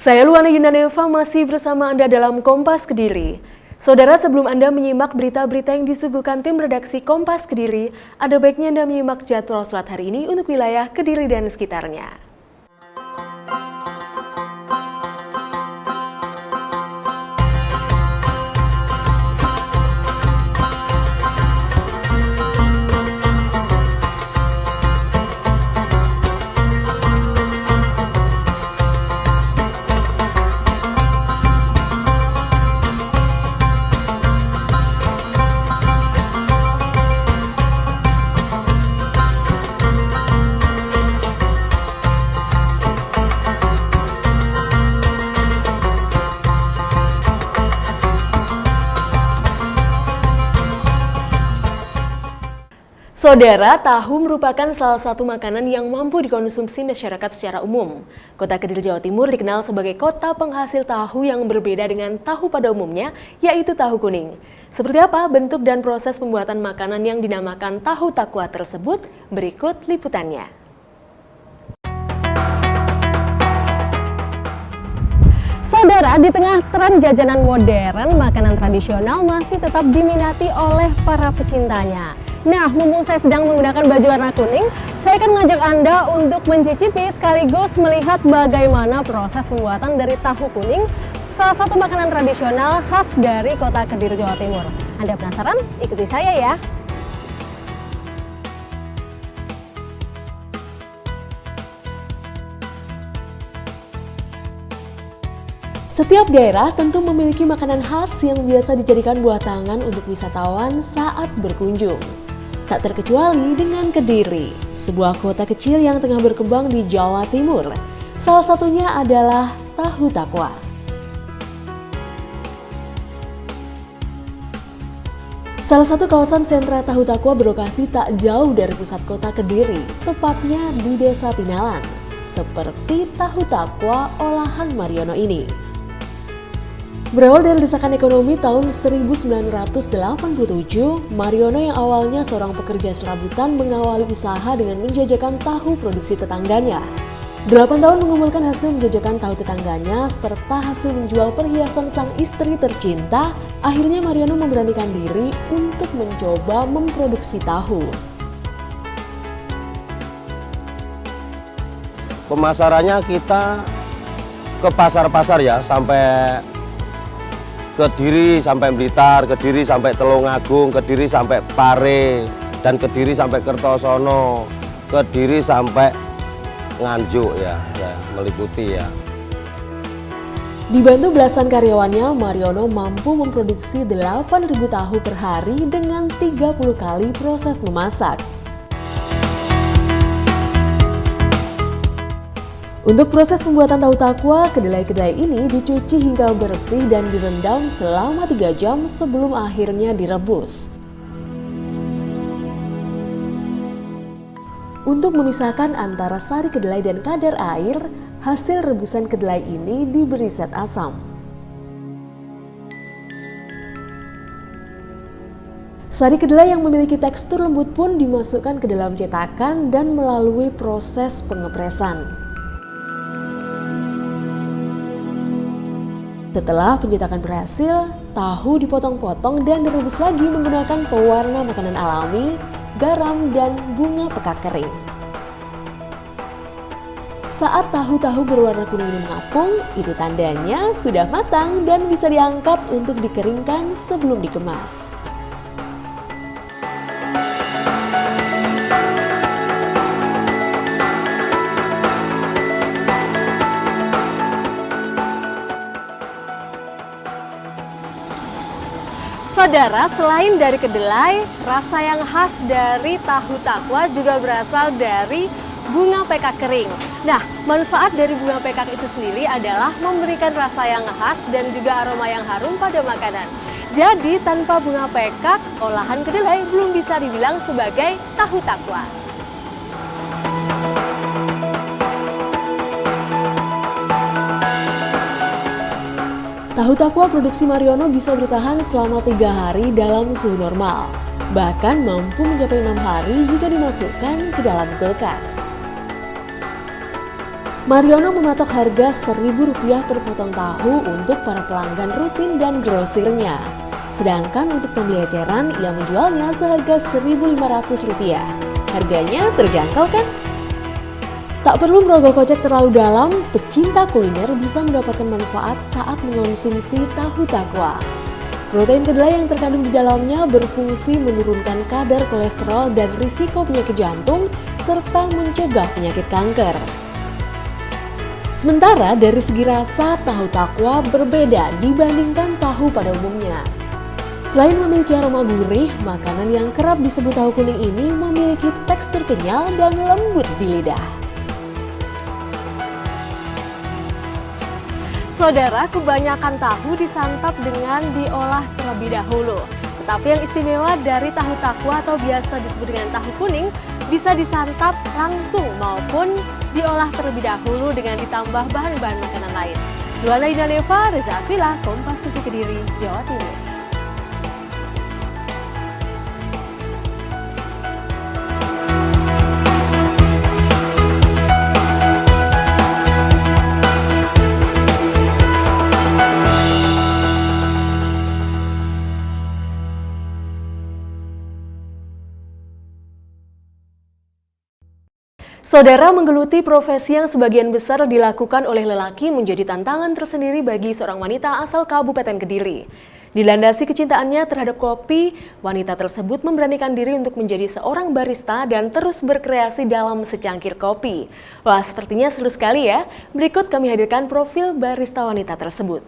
Saya Luana Yundaneva masih bersama Anda dalam Kompas Kediri. Saudara, sebelum Anda menyimak berita-berita yang disuguhkan tim redaksi Kompas Kediri, ada baiknya Anda menyimak jadwal sholat hari ini untuk wilayah Kediri dan sekitarnya. Saudara, tahu merupakan salah satu makanan yang mampu dikonsumsi masyarakat secara umum. Kota Kediri, Jawa Timur dikenal sebagai kota penghasil tahu yang berbeda dengan tahu pada umumnya, yaitu tahu kuning. Seperti apa bentuk dan proses pembuatan makanan yang dinamakan tahu takwa tersebut? Berikut liputannya. Saudara, di tengah tren jajanan modern, makanan tradisional masih tetap diminati oleh para pecintanya. Nah, mumpung saya sedang menggunakan baju warna kuning, saya akan mengajak Anda untuk mencicipi sekaligus melihat bagaimana proses pembuatan dari tahu kuning, salah satu makanan tradisional khas dari kota Kediri, Jawa Timur. Anda penasaran? Ikuti saya ya! Setiap daerah tentu memiliki makanan khas yang biasa dijadikan buah tangan untuk wisatawan saat berkunjung. Tak terkecuali dengan Kediri, sebuah kota kecil yang tengah berkembang di Jawa Timur. Salah satunya adalah tahu takwa. Salah satu kawasan sentra tahu takwa berlokasi tak jauh dari pusat kota Kediri, tepatnya di Desa Tinalan. Seperti tahu takwa olahan Mariono ini. Berawal dari desakan ekonomi tahun 1987, Mariono yang awalnya seorang pekerja serabutan mengawali usaha dengan menjajakan tahu produksi tetangganya. 8 tahun mengumpulkan hasil menjajakan tahu tetangganya serta hasil menjual perhiasan sang istri tercinta, akhirnya Mariono memberanikan diri untuk mencoba memproduksi tahu. Pemasarannya kita ke pasar-pasar ya, sampai Kediri sampai Blitar, Kediri sampai Tulungagung, Kediri sampai Pare, dan Kediri sampai Kertosono, Kediri sampai Nganjuk ya, meliputi ya. Dibantu belasan karyawannya, Mariono mampu memproduksi 8.000 tahu per hari dengan 30 kali proses memasak. Untuk proses pembuatan tahu takwa, kedelai-kedelai ini dicuci hingga bersih dan direndam selama 3 jam sebelum akhirnya direbus. Untuk memisahkan antara sari kedelai dan kadar air, hasil rebusan kedelai ini diberi zat asam. Sari kedelai yang memiliki tekstur lembut pun dimasukkan ke dalam cetakan dan melalui proses pengepresan. Setelah pencetakan berhasil, tahu dipotong-potong dan direbus lagi menggunakan pewarna makanan alami, garam, dan bunga pekak kering. Saat tahu-tahu berwarna kuning ini mengapung, itu tandanya sudah matang dan bisa diangkat untuk dikeringkan sebelum dikemas. Saudara, selain dari kedelai, rasa yang khas dari tahu takwa juga berasal dari bunga pekak kering. Nah, manfaat dari bunga pekak itu sendiri adalah memberikan rasa yang khas dan juga aroma yang harum pada makanan. Jadi, tanpa bunga pekak, olahan kedelai belum bisa dibilang sebagai tahu takwa. Tahu takwa produksi Mariono bisa bertahan selama 3 hari dalam suhu normal. Bahkan mampu mencapai 6 hari jika dimasukkan ke dalam kulkas. Mariono mematok harga Rp1.000 per potong tahu untuk para pelanggan rutin dan grosirnya. Sedangkan untuk pembeli eceran, ia menjualnya seharga Rp1.500. Harganya terjangkau kan? Tak perlu merogoh kocek terlalu dalam, pecinta kuliner bisa mendapatkan manfaat saat mengonsumsi tahu takwa. Protein kedelai yang terkandung di dalamnya berfungsi menurunkan kadar kolesterol dan risiko penyakit jantung, serta mencegah penyakit kanker. Sementara dari segi rasa, tahu takwa berbeda dibandingkan tahu pada umumnya. Selain memiliki aroma gurih, makanan yang kerap disebut tahu kuning ini memiliki tekstur kenyal dan lembut di lidah. Saudara, kebanyakan tahu disantap dengan diolah terlebih dahulu. Tetapi yang istimewa dari tahu takwa atau biasa disebut dengan tahu kuning bisa disantap langsung maupun diolah terlebih dahulu dengan ditambah bahan-bahan makanan lain. Luana Inaneva, Reza Afila, Kompas TV Kediri, Jawa Timur. Saudara, menggeluti profesi yang sebagian besar dilakukan oleh lelaki menjadi tantangan tersendiri bagi seorang wanita asal Kabupaten Kediri. Dilandasi kecintaannya terhadap kopi, wanita tersebut memberanikan diri untuk menjadi seorang barista dan terus berkreasi dalam secangkir kopi. Wah, sepertinya seru sekali ya. Berikut kami hadirkan profil barista wanita tersebut.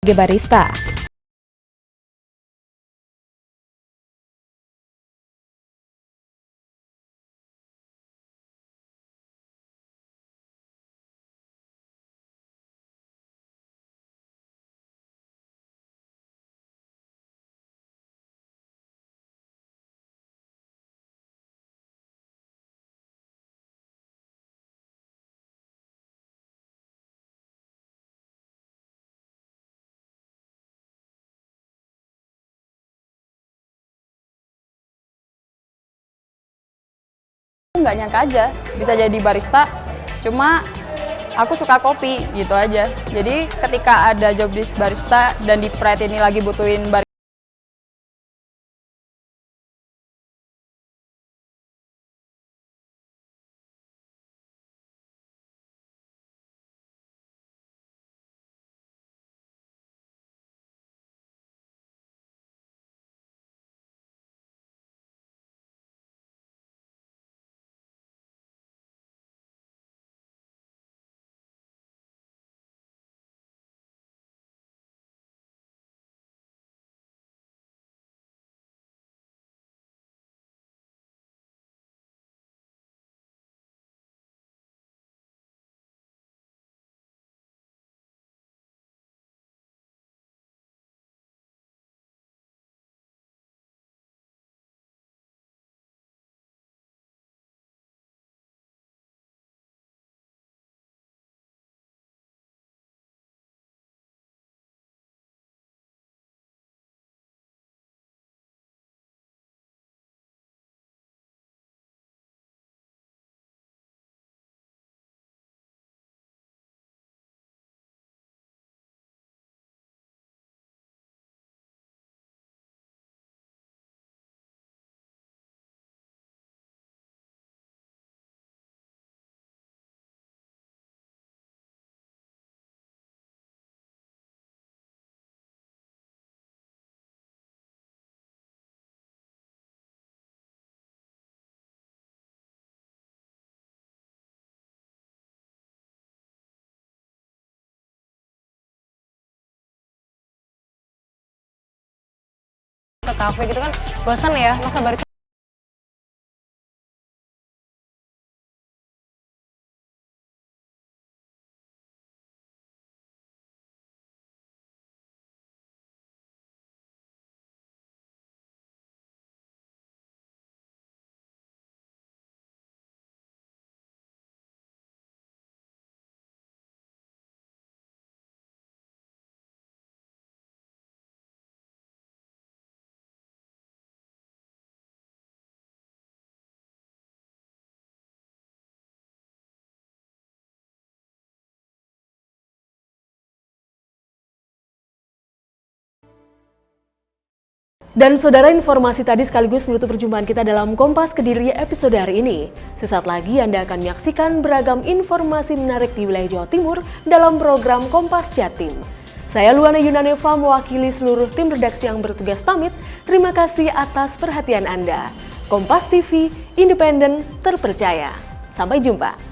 Sebagai barista. Nggak nyangka aja bisa jadi barista, cuma aku suka kopi gitu aja. Jadi ketika ada job di barista dan di Pride ini lagi butuhin barista, ke kafe gitu kan bosan ya, masa barista Dan saudara, informasi tadi sekaligus menutup perjumpaan kita dalam Kompas Kediri episode hari ini. Sesaat lagi Anda akan menyaksikan beragam informasi menarik di wilayah Jawa Timur dalam program Kompas Jatim. Saya Luana Yunaneva mewakili seluruh tim redaksi yang bertugas pamit. Terima kasih atas perhatian Anda. Kompas TV, independen, terpercaya. Sampai jumpa.